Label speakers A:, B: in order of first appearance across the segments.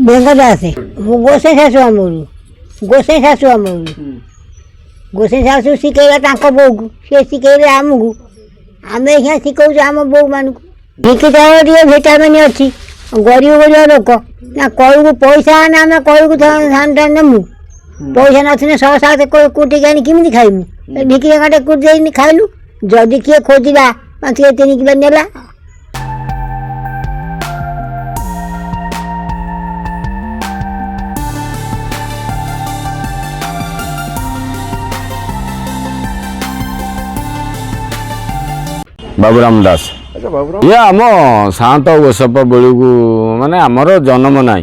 A: बेंगदास गोसे शाशु आमर गोसे शाशु आमर गोसे शाशु शिखेला बो को सी शिखेले आमको आम यहाँ शिखौ आम बो मान भिकी चाउल भिटामिन अच्छी गरीब गरीब लोक ना कलू पैसा आने आम कलू धान टाण नमु पैसा नथने 6-7 कोटी आनी केमी खाइमु भिकी जगह कुटी खाइलु जदि किए खोजा 5-3 किलो नेला
B: बाबूराम दास ये आम शांत गोसप बेलू माने आमर जन्म ना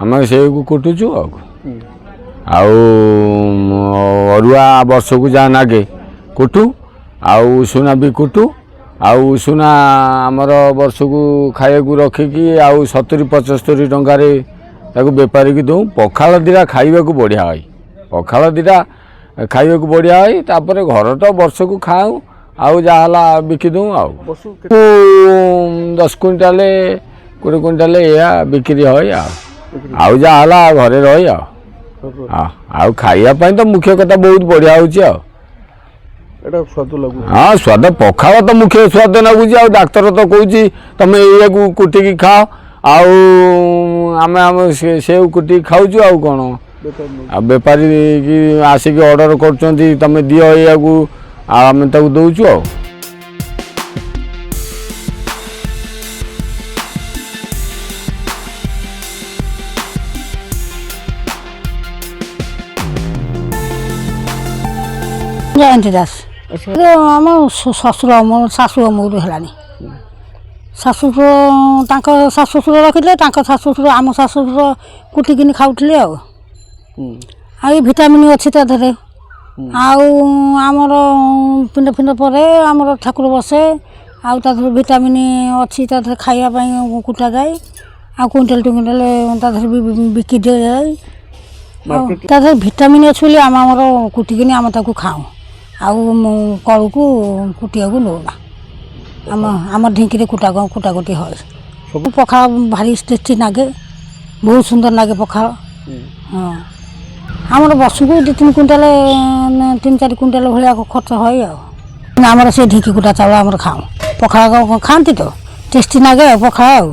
B: आम से कुटुचु अरुआ वर्ष को जहाँ नागे कुटु आउना भी कुटु आउना आमर वर्ष को खाया रखिकी 70-75 टंकार बेपारी की दूँ पखाल दीटा खाइबा बढ़िया है पखाल दीटा खाइबा बढ़िया है तापर घर तो वर्ष को खाऊ आउ जहाँ बिकी दूँ 10 क्विंटाल 20 क्विंटाल या बिक्री है आउ जहाँ घरे रही आउ खाइबा तो मुख्य कथा बहुत बढ़िया हो हाँ स्वाद पखाल तो मुख्य स्वाद लगुच डाक्तर तो कौच तुम या कुटिकी खाओ आम से कुटिकी खाऊ आउ कौन बेपारी की आसिक ऑर्डर कर तुम दियो या आम तक दौचु
A: जयंती दास आम शशुर अमर शाशु अमर है शाशु शाशुशुर रखिले शाशुशुर आम शाशुशुर कुटिकिन खाऊले आ भिटामिन अच्छी ताधे आमर पिंड फिंड पर आमर ठाकुर बसे आधर भिटामिन अच्छी ताधे खाइबा कुटा जाए आ क्विंटाल 2 क्विंटाल ताधर बिकी दि जाए ताधर भिटामिन अच्छी आमर कुटिकिन आम ताकू खाऊँ कलू को कुटिया को नौना आम ढिंकी कुटाकुटी है पखाल भारी टेस्टी लगे बहुत सुंदर लगे पखाल हाँ आमर वर्ष को 2-3 क्विंटाल 3-4 क्विंटाल भाया खर्च है आमर से ढिंकी कुटा चाउल आम खाऊँ पखाल खाती तो टेस्टी लगे पखाल